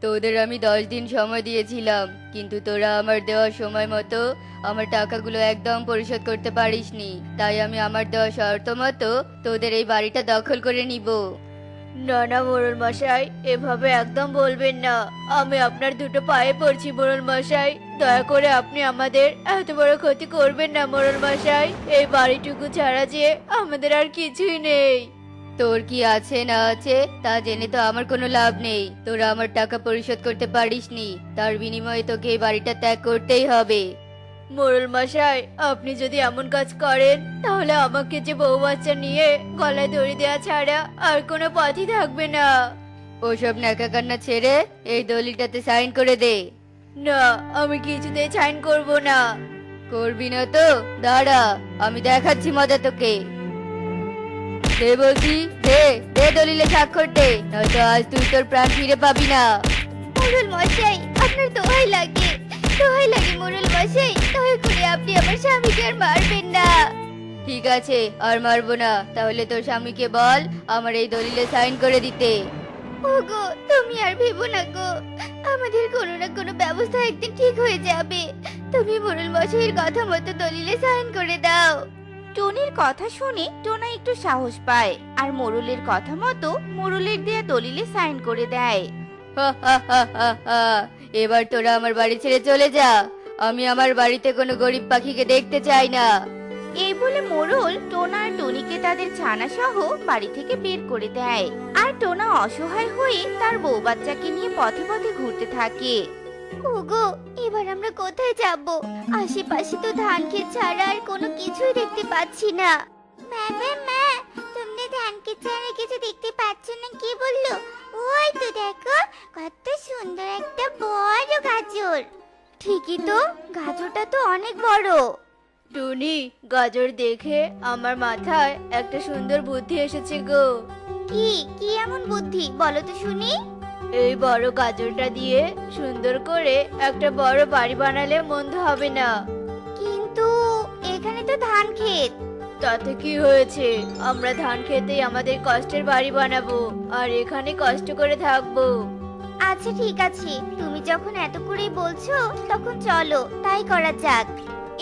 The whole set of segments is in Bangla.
তোদের আমি 10 দিন সময় দিয়েছিলাম, কিন্তু তোরা আমার দেওয়া সময় মতো আমার টাকাগুলো একদম পরিশোধ করতে পারিসনি। তাই আমি আমার দেওয়া শর্ত মতো তোদের এই বাড়িটা দখল করে নিব। না না মোড়ল মশাই, এভাবে একদম বলবেন না। আমি আপনার দুটো পায়ে পড়ছি মোড়ল মশাই, দয়া করে আপনি আমাদের এত বড় ক্ষতি করবেন না মোড়ল মশাই। এই বাড়িটুকু ছাড়া যে আমাদের আর কিছুই নেই। তোর কি আছে না আছে তা জেনে তো আমার কোনো লাভ নেই। তোরা আমার টাকা পরিশোধ করতে পারিসনি, তার বিনিময়ে তোকে এই বাড়িটা ত্যাগ করতেই হবে। মোড়ল মশাই, আপনি যদি এমন কাজ করেন তাহলে আমাকে যে বউ বাচ্চা নিয়ে গলায় দড়ি দেওয়া ছাড়া আর কোনো পথই থাকবে না। ওসব ন্যাকা কান্না ছেড়ে এই দলিলটাতে সাইন করে দে। না, আমি কিছুতেই সাইন করব না। করবি না তো দাঁড়া, আমি দেখাচ্ছি মজা তোকে। দে বলছি, দে দে দলিলে স্বাক্ষর দে, নয়তো আজ তুই তোর প্রাণ ফিরে পাবি না। মোড়ল মশাই, আপনার দোহাই লাগে, দোহাই লাগে মোড়ল মশাই, দয়া করে আপনি আমার স্বামীকে আর মারবেন না। ঠিক আছে, আর মারবো না। তাহলে তোর স্বামীকে বল আমার এই দলিলে সাইন করে দিতে। ওগো, তুমি আর ভেবো না গো, আমাদের কোনো না কোনো ব্যবস্থা একদিন ঠিক হয়ে যাবে। তুমি মোড়ল মশাইয়ের কথা মতো দলিলে সাইন করে দাও। টুনির কথা শুনে টোনা একটু সাহস পায় আর মোড়লের কথা মতো মোড়লের দেয়া দলিলে সাইন করে দেয়। হা হা হা হা হা। এবার তোরা আমার বাড়ি ছেড়ে চলে যা। আমি আমার বাড়িতে কোনো গরিব পাখিকে দেখতে চাই না। এই বলে মোড়ল টোনা আর টুনিকে তাদের ছানা সহ বাড়ি থেকে বের করে দেয়। আর টোনা অসহায় হয়ে তার বউ বাচ্চাকে নিয়ে পথে পথে ঘুরতে থাকে। ওগো, এবার আমরা কোথায় যাব? আশেপাশে তো ধান ক্ষেত ছাড়া আর কোনো কিছুই দেখতে পাচ্ছি না। মা, তুমি ধান ক্ষেত ছাড়া কিছু দেখতে পাচ্ছ না? কি বললো? ওই তো দেখো, কত সুন্দর একটা বড় গাজর। ঠিকই তো, গাজরটা তো অনেক বড়। টুনি, গাজর দেখে আমার মাথায় একটা সুন্দর বুদ্ধি এসেছে গো। কি কি এমন বুদ্ধি বলো তো শুনি? এই বড় গাজরটা দিয়ে সুন্দর করে একটা বড় বাড়ি বানালে মন্দ হবে না। কিন্তু এখানে তো ধান ক্ষেত। তাতে কি হয়েছে? আমরা ধান খেতেই আমাদের কষ্টের বাড়ি বানাবো আর এখানে কষ্ট করে থাকবো। আচ্ছা ঠিক আছে, তুমি যখন এত করেই বলছো তখন চলো তাই করা যাক।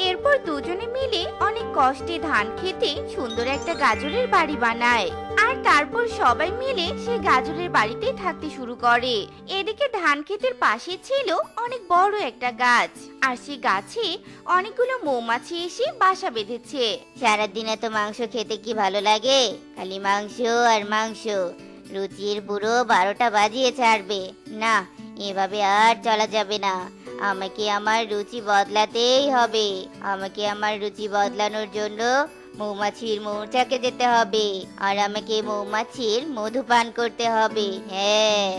এরপর দুজনে মিলে অনেক কষ্টে ধান খেতে সুন্দর একটা গাজরের বাড়ি বানায়। আর তারপর সবাই মিলে সেই গাজরের বাড়িতেই থাকতে শুরু করে। এদিকে ধান ক্ষেতের পাশে ছিল অনেক বড় একটা গাছ, আর সেই গাছে অনেকগুলো মৌমাছি এসে বাসা বেঁধেছে। সারাদিন এত মাংস খেতে কি ভালো লাগে? খালি মাংস আর মাংস, রুচির পুরো 12টা বাজিয়ে ছাড়বে। না, এভাবে আর চলা যাবে না। আমাকে আমার রুচি বদলাতেই হবে। আমাকে আমার রুচি বদলানোর জন্য মৌমাছির মৌচাকে যেতে হবে, আর আমাকে মৌমাছির মধু পান করতে হবে। হ্যাঁ।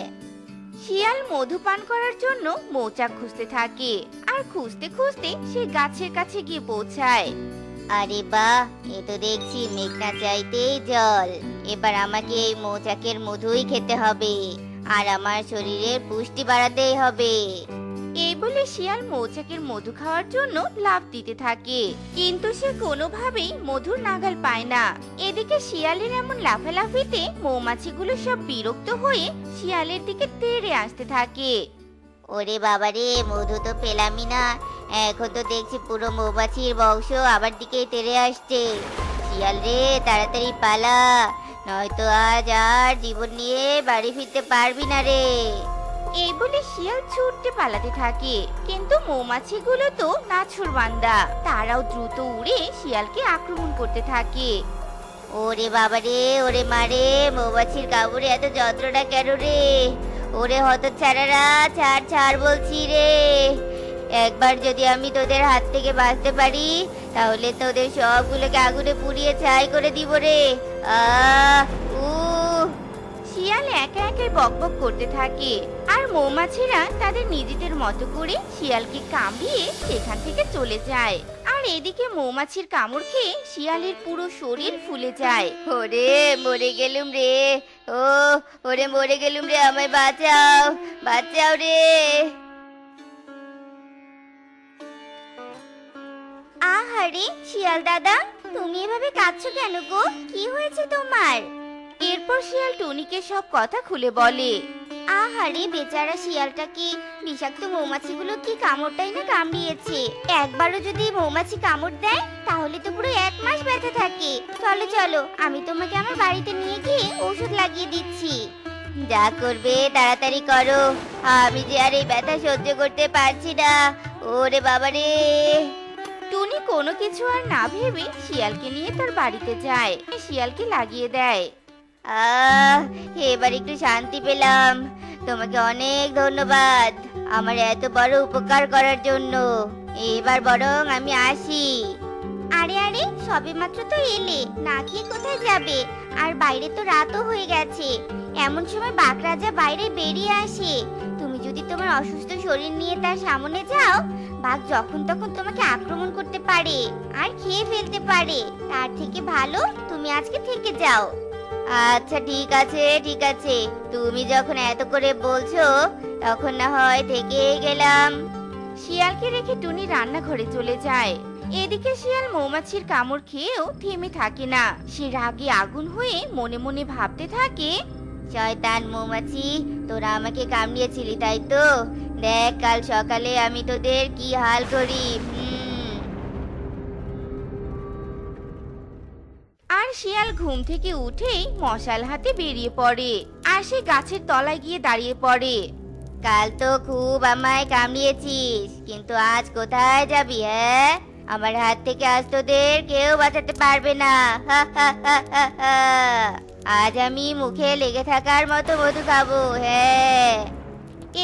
শিয়াল মধু পান করার জন্য মৌচাক খুঁজতে থাকে, আর খুঁজতে খুঁজতে সে গাছের কাছে গিয়ে পৌঁছায়। আরে বাহ, এ তো দেখছি মেঘনা চাইতেই জল। এবার আমাকে এই মৌচাকের মধুই খেতে হবে, আর আমার শরীরের পুষ্টি বাড়াতেই হবে। এই বলে শিয়াল মৌচাকের মধু খাওয়ার জন্য লাফ দিতে থাকে, কিন্তু সে কোনোভাবেই মধুর নাগাল পায় না। এদিকে শিয়ালের এমন লাফালাফিতে মৌমাছিগুলো সব বিরক্ত হয়ে শিয়ালের দিকে তেড়ে আসতে থাকে। ওরে বাবারে, মধু তো পেলামই না। এখন তো দেখছি পুরো মৌমাছির বংশ আবার দিকেই তেড়ে আসছে। শিয়াল রে, তাড়াতাড়ি পালা, নয়তো আজ আর জীবন নিয়ে বাড়ি ফিরতে পারবি না রে। এই বলে শিয়াল ছুটতে পালাতে থাকে, কিন্তু মৌমাছিগুলো তো নাছোড়বান্দা, তারাও দ্রুত উড়ে শিয়ালকে আক্রমণ করতে থাকে। ওরে বাবারে, ওরে মারে, মৌমাছির কামড়ে এত যন্ত্রণা কেন রে? ওরে হতচ্ছাড়ারা, ছাড় ছাড় বলছি রে। একবার যদি আমি তোদের হাত থেকে বাঁচতে পারি তাহলে তোদের সবগুলোকে আগুনে পুড়িয়ে ছাই করে দিব রে। আহ উহ। শিয়াল একা একাই বকবক করতে থাকে, আর মৌমাছিরা তাদের নিজেদের মতো করে শিয়ালকে কামড়িয়ে সেখান থেকে চলে যায়। আর এদিকে মৌমাছির কামড় খেয়ে শিয়ালের পুরো শরীর ফুলে যায়। ওরে মরে গেলুম রে, ও ওরে মরে গেলুম রে, আমায় বাঁচাও, বাঁচাও রে। আহারে শিয়াল দাদা, তুমি এভাবে কাঁদছো কেন গো? কি হয়েছে তোমার? এরপর শিয়াল টুনিকে সব কথা খুলে বলে। আহারে বেচারা শিয়ালটাকে বিষাক্ত মৌমাছিগুলো কি কামড়টাই না কামড়িয়েছে। একবারও যদি মৌমাছি কামড় দেয় তাহলে তো পুরো 1 মাস ব্যথা থাকে। চলো চলো, আমি তোমাকে আমার বাড়িতে নিয়ে গিয়ে ওষুধ লাগিয়ে দিচ্ছি। যা করবে তাড়াতাড়ি করো, আমি যে আর এই ব্যথা সহ্য করতে পারছি না। ওরে বাবা রে। টুনি কোনো কিছু আর না ভেবে শিয়ালকে নিয়ে তার বাড়িতে যায়, শিয়ালকে লাগিয়ে দেয়। এবার একটু শান্তি পেলাম। তোমাকে অনেক ধন্যবাদ আমার এত বড় উপকার করার জন্য। এবার বরং আমি আসি। আরে আরে, সবে মাত্র তো এলে, না খেয়ে কোথায় যাবে? আর বাইরে তো রাতও হয়ে গেছে। এমন সময় বাঘরাজা বাইরে বেরিয়ে আসে। তুমি যদি তোমার অসুস্থ শরীর নিয়ে তার সামনে যাও, বাঘ যখন তখন তোমাকে আক্রমণ করতে পারে আর খেয়ে ফেলতে পারে। তার থেকে ভালো তুমি আজকে থেকে যাও। আচ্ছা ঠিক আছে ঠিক আছে, তুমি যখন এত করে বলছো তখন না হয় থেকেই গেলাম। শিয়ালকে রেখে টুনি রান্নাঘরে চলে যায়। এদিকে শিয়াল মৌমাছির কামড় খেয়েও থেমে থাকে না। সে রাগে আগুন হয়ে মনে মনে ভাবতে থাকে, শয়তান মৌমাছি, তোরা আমাকে কামড়িয়েছিলি তাই তো? দেখ কাল সকালে আমি তোদের কি হাল করি। আর শিয়াল ঘুম থেকে উঠেই মশাল হাতে বেরিয়ে পড়ে আর সে গাছের তলায় গিয়ে দাঁড়িয়ে পড়ে। কাল তো খুব আমায় কামড়িয়েছিস, কিন্তু আজ কোথায় যাবি? হ্যাঁ, আমার হাত থেকে আজ তোদের কেউ বাঁচাতে পারবে না। হা হা হা হা হা। আজ আমি মুখে লেগে থাকার মতো মধু খাবো। হ্যাঁ।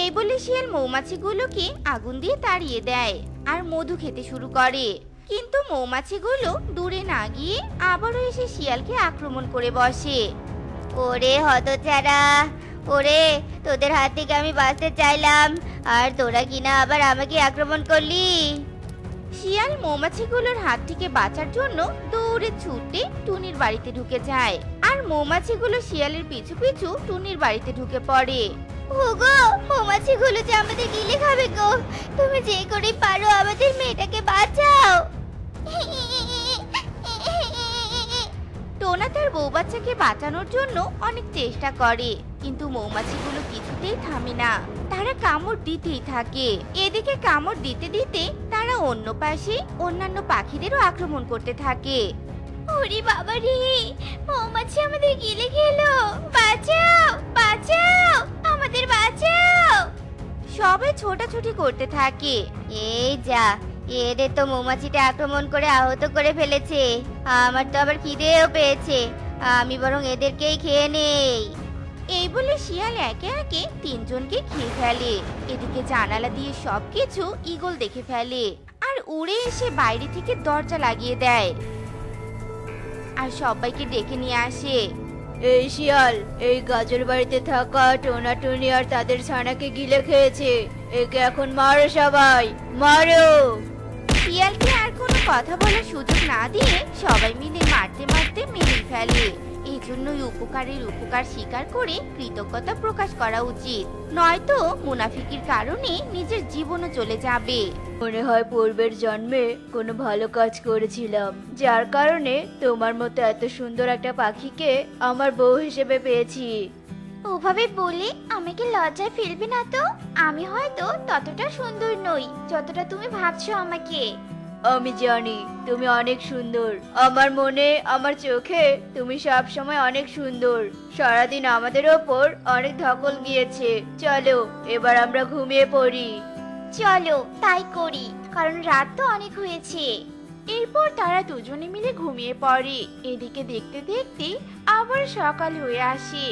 এই বলে শিয়াল মৌমাছিগুলোকে আগুন দিয়ে তাড়িয়ে দেয় আর মধু খেতে শুরু করে। কিন্তু মৌমাছিগুলো দূরে না গিয়ে আবারও এসে শিয়ালকে আক্রমণ করে বসে। ওরে হতচারা, ওরে তোদের হাত থেকে আমি বাঁচতে চাইলাম, আর তোরা কিনা আবার আমাকে আক্রমণ করলি। শিয়াল মৌমাছিগুলোর হাত থেকে বাঁচার জন্য দৌড়ে ছুটে টুনির বাড়িতে ঢুকে যায় আর মৌমাছিগুলো শিয়ালের পিছু পিছু টুনির বাড়িতে ঢুকে পড়ে। ওগো, মৌমাছিগুলো যে আমাদের গিলে খাবে গো। তুমি যে করে পারো আমাদের মেয়েটাকে বাঁচাও। টোনা তার বউ বাচ্চাকে বাঁচানোর জন্য অনেক চেষ্টা করে, কিন্তু মৌমাছিগুলো কিছুতেই থামে না। তারা কামড় দিতেই থাকে। এদিকে কামড় দিতে দিতে তারা অন্য পাশে অন্যান্য পাখিদেরও আক্রমণ করতে থাকে। ওরে বাবা রে, মৌমাছি আমাদের গিলে খেলো। বাঁচাও বাঁচাও, আমাদের বাঁচাও। সবাই ছোটাছুটি করতে থাকে। এই যা, এদের তো মৌমাছিটা আক্রমণ করে আহত করে ফেলেছে। আমার তো আবার খিদেও পেয়েছে, আমি বরং এদেরকেই খেয়ে নেই। এই বলে শিয়াল একে একে তিনজনকে খেয়ে ফেলে। এদিকে জানালা দিয়ে সবকিছু ঈগল দেখে ফেলে আর উড়ে এসে বাইরে থেকে দরজা লাগিয়ে দেয় আর সবাইকে ডেকে নিয়ে আসে। এই শিয়াল, এই গাজর বাড়িতে থাকা টোনা টুনি আর তাদের ছানাকে গিলে খেয়েছে। একে এখন মারো, সবাই মারো। শিয়ালকে আর কোনো কথা বলার সুযোগ না দিয়ে সবাই মিলে মারতে মারতে মেরে ফেলে। এই জন্যই উপকারের উপকার স্বীকার করে কৃতজ্ঞতা প্রকাশ করা উচিত, নয়তো মুনাফিকির কারণে নিজের জীবনও চলে যাবে। মনে হয় পূর্বের জন্মে কোনো ভালো কাজ করেছিলাম, যার কারণে তোমার মতো এত সুন্দর একটা পাখিকে আমার বউ হিসেবে পেয়েছি। ওভাবে বলে আমাকে লজ্জায় ফেলবে না তো? আমি হয়তো ততটা সুন্দর নই যতটা তুমি ভাবছো আমাকে। আমি জানি তুমি অনেক সুন্দর। আমার মনে, আমার চোখে তুমি সব সময় অনেক সুন্দর। সারাদিন আমাদের ওপর অনেক ধকল গিয়েছে। চলো এবার আমরা ঘুমিয়ে পড়ি। চলো তাই করি, কারণ রাত তো অনেক হয়েছে। এরপর তারা দুজনে মিলে ঘুমিয়ে পড়ে। এদিকে দেখতে দেখতে আবার সকাল হয়ে আসে।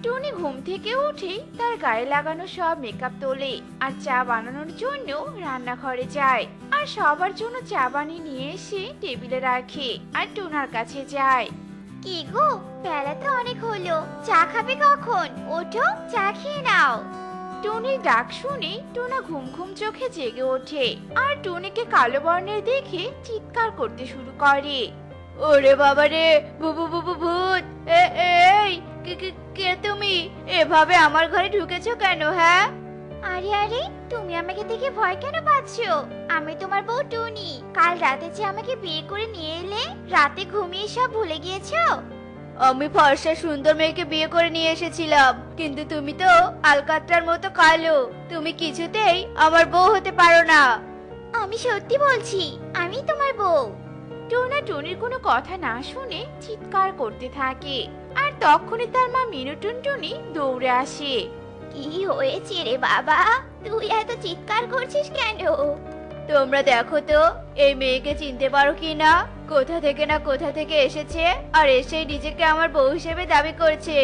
টুনি ঘুম থেকে উঠে তার গায়ে লাগানো সব মেকআপ তোলে আর চা বানানোর জন্য রান্নাঘরে যায় আর সবার জন্য চা বানিয়ে নিয়ে এসে টেবিলে রাখে আর টুনার কাছে যায়। কি গো, বেলা তো অনেক হলো, চা খাবে কখন? ওঠো, চা খেয়ে নাও। টুনির ডাক শুনে টুনা ঘুম ঘুম চোখে জেগে ওঠে আর টুনিকে কালো বর্ণের দেখে চিৎকার করতে শুরু করে। ওরে বাবা রে, ভূত! এই কে তুমি? এভাবে আমার ঘরে ঢুকেছো কেন? হ্যাঁ, আরে আরে, তুমি আমাকে দেখে ভয় কেন পাচ্ছো? আমি তোমার বউ টুনি। কাল রাতে যে আমাকে বিয়ে করে নিয়ে এলে, রাতে ঘুমিয়ে সব ভুলে গিয়েছো? আমি ফর্সা সুন্দর মেয়েকে বিয়ে করে নিয়ে এসেছিলাম, কিন্তু তুমি তো আলকাত্রার মতো কালো। তুমি কিছুতেই আমার বউ হতে পারো না। আমি সত্যি বলছি, আমি তোমার বউ। টোনা টুনির কোনো কথা না শুনে চিৎকার করতে থাকে, আর তখনই তার মা মিনু টুনটুনি দৌড়ে আসে। কি হয়েছে রে বাবা, তুই এত চিৎকার করছিস কেন? তোমরা দেখো তো এই মেয়েকে চিনতে পারো কি না? কোথা থেকে এসেছে, আর এসে নিজেকে আমার বউ হিসেবে দাবি করছে।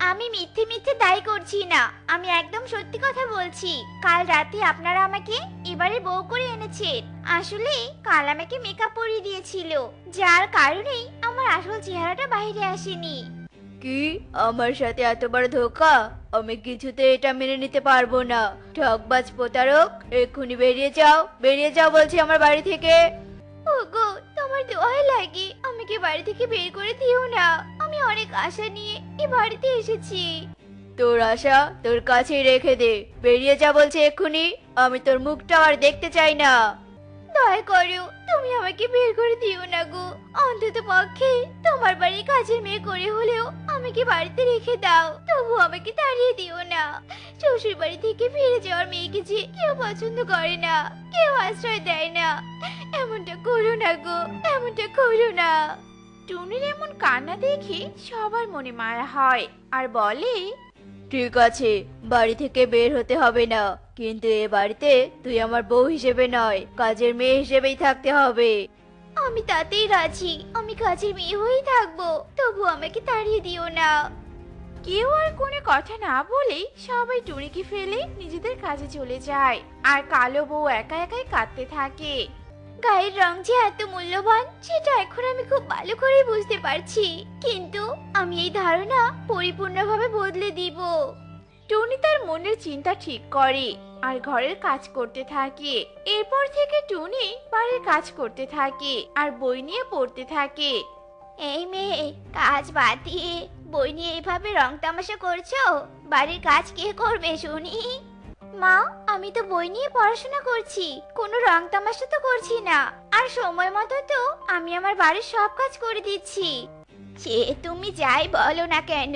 আমি মিথ্যে মিথ্যে দায়ী করছি না, আমি একদম সত্যি কথা বলছি। কাল রাতে আপনারা আমাকে এবারে বউ করে এনেছেন। আসলে কাল আমাকে মেকআপ পরিয়ে দিয়েছিল, যার কারণেই আমার আসল চেহারাটা বাইরে আসেনি। কি আমার সাথে এত বড় ধোঁকা? আমি কিছুতে এটা মেনে নিতে পারবো না। ঠকবাজ প্রতারক, এক্ষুনি বেরিয়ে যাও বলছি আমার বাড়ি থেকে। ওগো, তোমার দোহাই লাগে, আমাকে বাড়ি থেকে বের করে দিও না। আমি অনেক আশা নিয়ে এই বাড়িতে এসেছি। তোর আশা তোর কাছেই রেখে দে, বেরিয়ে যা বলছে এক্ষুনি। আমি তোর মুখটা আর দেখতে চাই না। দয়া করো, তুমি আমাকে বের করে দিও না গো। অন্তত পক্ষে তোমার বাড়ির কাজের মেয়ে করে হলেও আমাকে বাড়িতে রেখে দাও, তবু আমাকে তাড়িয়ে দিও না। শ্বশুর বাড়ি থেকে ফিরে যাওয়ার মেয়েকে যে কেউ পছন্দ করে না, কেউ আশ্রয় দেয় না। এমনটা করো না গো, এমনটা করো না। টুনির এমন কান্না দেখে সবার মনে মায়া হয়, আর বলে, ঠিক আছে, বাড়ি থেকে বের হতে হবে না, কিন্তু এ বাড়িতে তুই আমার বউ হিসেবে নয়, কাজের মেয়ে হিসেবেই থাকতে হবে। আমি তাতেই রাজি, আমি কাজের মেয়ে হয়েই থাকবো, তবু আমাকে তাড়িয়ে দিও না। কেউ আর কোনো কথা না বলে সবাই টুনিকে ফেলে নিজেদের কাজে চলে যায়, আর কালো বউ একা একাই কাঁদতে থাকে। গায়ের রং যে এত মূল্যবান সেটা এখন আমি খুব ভালো করে বুঝতে পারছি, কিন্তু আমি এই ধারণা পরিপূর্ণভাবে বদলে দিব। টুনি তার মনের চিন্তা ঠিক করে আর ঘরের কাজ করতে থাকে। এরপর থেকে টুনি বাড়ির কাজ করতে থাকে আর বই নিয়ে পড়তে থাকে। এই মেয়ে, কাজ বাদ দিয়ে বই নিয়ে এভাবে রং তামাশা করছো? বাড়ির কাজ কে করবে শুনি? মা, আমি তো বই নিয়ে পড়াশোনা করছি, কোনো রং তামাশা তো করছি না। আর সময় মতো তো আমি আমার বাড়ির সব কাজ করে দিচ্ছি। সে তুমি যাই বলো না কেন,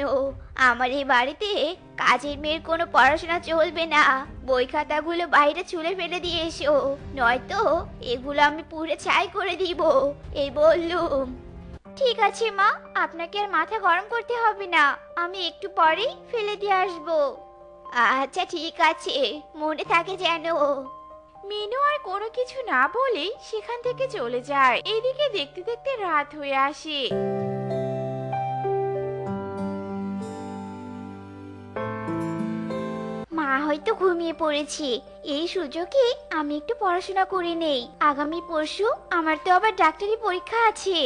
আমার এই বাড়িতে কাজের মেয়ের কোনো পড়াশোনা চলবে না। বই খাতাগুলো বাইরে ছুঁড়ে ফেলে দিয়ে এসো, নয়তো এগুলো আমি পুড়ে ছাই করে দিব, এই বললুম। ঠিক আছে মা, আপনাকে আর মাথা গরম করতে হবে না, আমি একটু পরেই ফেলে দিয়ে আসবো। আচ্ছা ঠিক আছে, মনে থাকে যেন। মিনু আর কোনো কিছু না বলে সেখান থেকে চলে যায়। এদিকে দেখতে দেখতে রাত হয়ে আসে। মা হয়তো ঘুমিয়ে পড়েছে, এই সুযোগে আমি একটু পড়াশোনা করে নেই। আগামী পরশু আমার তো আবার ডাক্তারি পরীক্ষা আছে।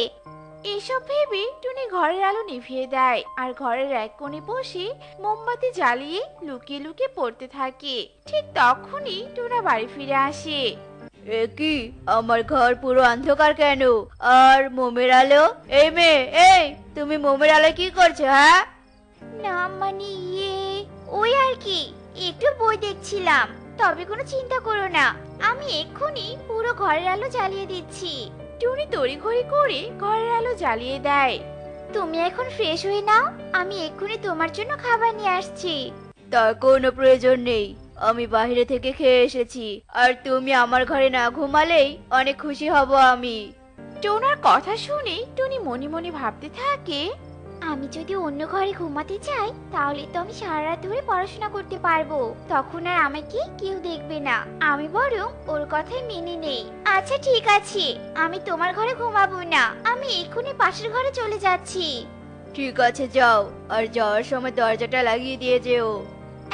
এসব ভেবে টুনি ঘরের আলো নিভিয়ে দেয় আর ঘরের এক কোণে বসে মোমবাতি জ্বালিয়ে লুকিয়ে লুকিয়ে পড়তে থাকে। ঠিক তখনই টুনা বাড়ি ফিরে আসে। এ কি, আমার ঘর পুরো অন্ধকার কেন? আর মোমের আলো? এই মেয়ে, এই তুমি মোমের আলো কি করছো? হ্যাঁ, না মানে ওই আর কি, একটু বই দেখছিলাম। তবে কোনো চিন্তা করো না, আমি এক্ষুনি পুরো ঘরের আলো জ্বালিয়ে দিচ্ছি। টুনি তড়িঘড়ি করে ঘরের আলো জ্বালিয়ে দেয়। তুমি এখন ফ্রেশ হয়ে নাও, আমি এক্ষুনি তোমার জন্য খাবার নিয়ে আসছি। তার কোনো প্রয়োজন নেই, আমি বাইরে থেকে খেয়ে এসেছি। আর তুমি আমার ঘরে না ঘুমালেই অনেক খুশি হব আমি। টোনার কথা শুনে টুনি মনে মনে ভাবতে থাকে, আমি যদি অন্য ঘরে ঘুমাতে চাই তাহলে তো আমি সারা রাত ধরে পড়াশোনা করতে পারবো, তখন আর আমাকে কেউ দেখবে না। আমি বরং ওর কথাই মেনে নেই। আচ্ছা ঠিক আছে, আমি তোমার ঘরে ঘুমাবো না, আমি এক্ষুনি পাশের ঘরে চলে যাচ্ছি। ঠিক আছে, যাও, আর যাওয়ার সময় দরজাটা লাগিয়ে দিয়ে যেও।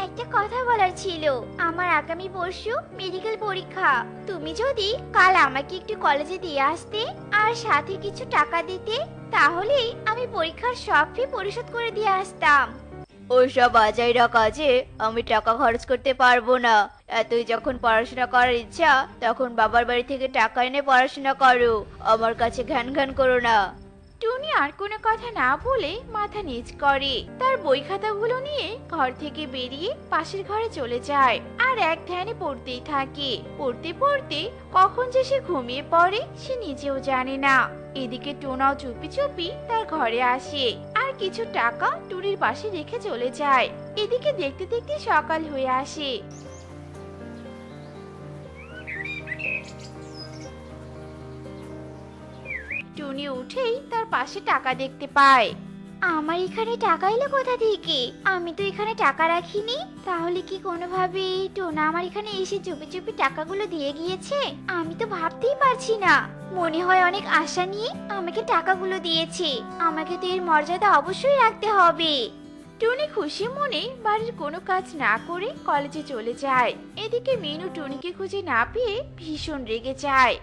একটা কথা বলার ছিল, আমার আগামী পরশু মেডিকেল পরীক্ষা। তুমি যদি কাল আমাকে একটু কলেজে দিয়ে আসতে আর সাথে কিছু টাকা দিতে, তাহলে আমি পরীক্ষার সব ফি পরিশোধ করে দিয়ে আসতাম। ওইসব আজাইরা কাজে আমি টাকা খরচ করতে পারবো না। এতই যখন পড়াশোনা করার ইচ্ছা, তখন বাবার বাড়ি থেকে টাকা এনে পড়াশোনা করো, আমার কাছে ঘ্যান ঘ্যান করো না। টুনি আর কোনো কথা না বলে মাথা নিচ করে, তার বই খাতাগুলো নিয়ে ঘর থেকে বেরিয়ে পাশের ঘরে চলে যায় আর এক ধ্যানে পড়তেই থাকে। পড়তে পড়তে কখন যে সে ঘুমিয়ে পড়ে সে নিজেও জানে না। এদিকে টোনাও চুপি চুপি তার ঘরে আসে আর কিছু টাকা টুনির পাশে রেখে চলে যায়। এদিকে দেখতে দেখতে সকাল হয়ে আসে। টুনি উঠেই তার পাশে টাকা দেখতে পায়। আমার এখানে টাকা এলো কোথা থেকে? আমি তো এখানে টাকা রাখিনি। তাহলে কি কোনোভাবে টোনা আমার এখানে এসে চুপি চুপি টাকাগুলো দিয়ে গিয়েছে? আমি তো ভাবতেই পারছি না। মনে হয় অনেক আশা নিয়ে আমাকে টাকাগুলো দিয়েছে। আমাকে তো এর মর্যাদা অবশ্যই রাখতে হবে। টুনি খুশি মনে বাড়ির কোনো কাজ না করে কলেজে চলে যায়। এদিকে মিনু টুনিকে খুঁজে না পেয়ে ভীষণ রেগে যায়।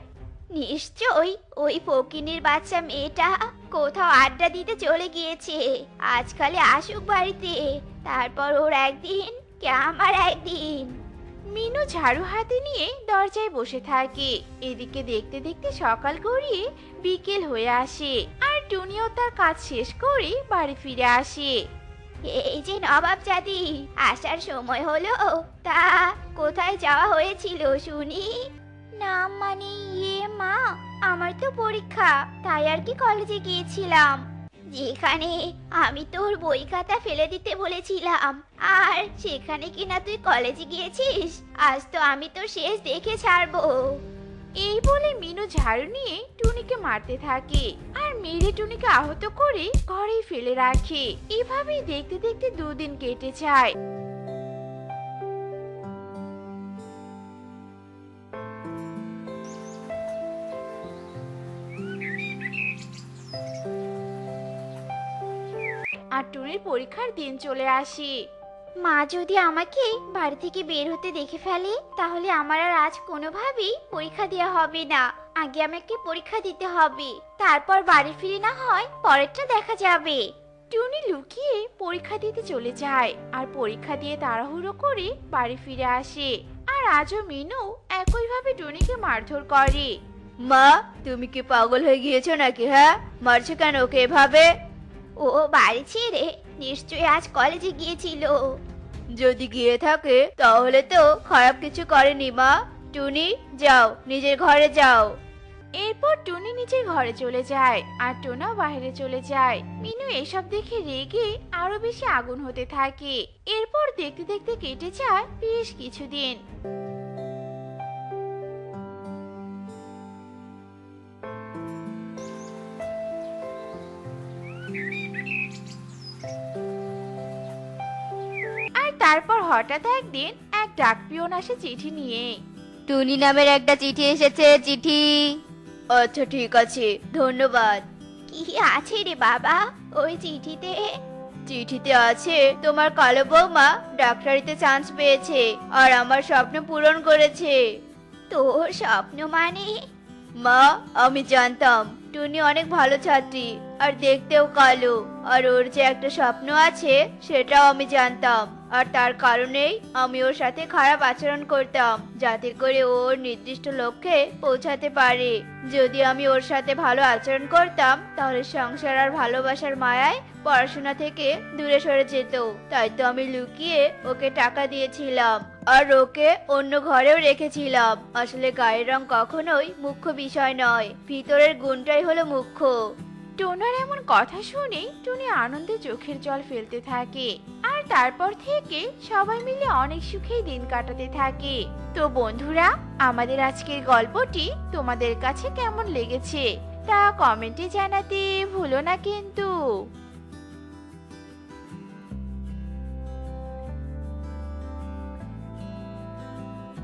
নিশ্চয়ই ওই ফকিনীর বাচ্চা মেয়েটা কোথাও আড্ডা দিতে চলে গিয়েছে। আজকালে আসুক বাড়িতে, তারপর ওর একদিন কে আমার একদিন। মিনু ঝাড়ু হাতে নিয়ে দরজায় বসে থাকে। এদিকে দেখতে দেখতে সকাল গড়িয়ে বিকেল হয়ে আসে আর টুনিও তার কাজ শেষ করে বাড়ি ফিরে আসে। এই যে নবাব জাদি, আসার সময় হলো। তা কোথায় যাওয়া হয়েছিল শুনি? না মানে মা, আমার তো পরীক্ষা, তাই আর কি কলেজে গিয়েছিলাম। যেখানে আমি তোর বই খাতা ফেলে দিতে বলেছিলাম, আর সেখানে কিনা তুই কলেজে গিয়েছিস। আজ তো আমি তোর শেষ দেখে ছাড়বো। এই বলে মিনু ঝাড়ু নিয়ে টুনিকে মারতে থাকে আর মেরে টুনিকে আহত করে ঘরেই ফেলে রাখে। এভাবেই দেখতে দেখতে দুদিন কেটে যায়। আর টুনির পরীক্ষার দিন চলে আসে। মা যদি আমাকে বাড়ি থেকে বের হতে দেখে ফেলে, তাহলে আমার আর আজ কোনোভাবেই পরীক্ষা দেওয়া হবে না। আগে আমাকে পরীক্ষা দিতে হবে, তারপর বাড়ি ফিরে না হয় পরেরটা দেখা যাবে। টুনি লুকিয়ে পরীক্ষা দিতে চলে যায় আর পরীক্ষা দিয়ে তাড়াহুড়ো করে বাড়ি ফিরে আসে। আর আজও মিনু একইভাবে টুনিকে মারধর করে। মা, তুমি কি পাগল হয়ে গিয়েছো নাকি? হ্যাঁ, মারছো কেন ওকে এভাবে? ও বাড়ি ছেড়ে নিশ্চয়ই আজ কলেজে গিয়েছিল। যদি গিয়ে থাকে তাহলে তো খারাপ কিছু করেনি মা। টুনি, যাও নিজের ঘরে যাও। এরপর টুনি নিজের ঘরে চলে যায় আর টোনাও বাইরে চলে যায়। মিনু এসব দেখে রেগে আরো বেশি আগুন হতে থাকে। এরপর দেখতে দেখতে কেটে যায় বেশ কিছুদিন। আর তারপর হঠাৎ একদিন এক ডাক পিয়ন আসে চিঠি নিয়ে। টুনি নামের একটা চিঠি এসেছে। চিঠি? আচ্ছা ঠিক আছে, ধন্যবাদ। কি আছে রে বাবা ওই চিঠিতে? চিঠিতে আছে তোমার কালো বৌমা ডাক্তারিতে চান্স পেয়েছে আর আমার স্বপ্ন পূরণ করেছে। তোর স্বপ্ন মানে? মা, আমি জানতাম টুনি অনেক ভালো ছাত্রী আর দেখতেও কালো, আর ওর যে একটা স্বপ্ন আছে সেটাও আমি জানতাম। আর তার কারণেই আমি ওর সাথে খারাপ আচরণ করতাম, যাতে করে ও ওর নির্দিষ্ট লক্ষ্যে পৌঁছাতে পারে। যদি আমি ওর সাথে ভালো আচরণ করতাম তাহলে সংসার আর ভালোবাসার মায়ায় পড়াশোনা থেকে দূরে সরে যেত। তাই তো আমি লুকিয়ে ওকে টাকা দিয়েছিলাম আর ওকে অন্য ঘরেও রেখেছিলাম। আসলে গায়ের রং কখনোই মুখ্য বিষয় নয়, ভিতরের গুণটাই হলো মুখ্য। টোনার এমন কথা শুনে টুনি আনন্দে চোখের জল ফেলতে থাকে আর তারপর থেকে সবাই মিলে অনেক সুখেই দিন কাটাতে থাকে। তো বন্ধুরা, আমাদের আজকের গল্পটি তোমাদের কাছে কেমন লেগেছে তা কমেন্টে জানাতে ভুলো না কিন্তু।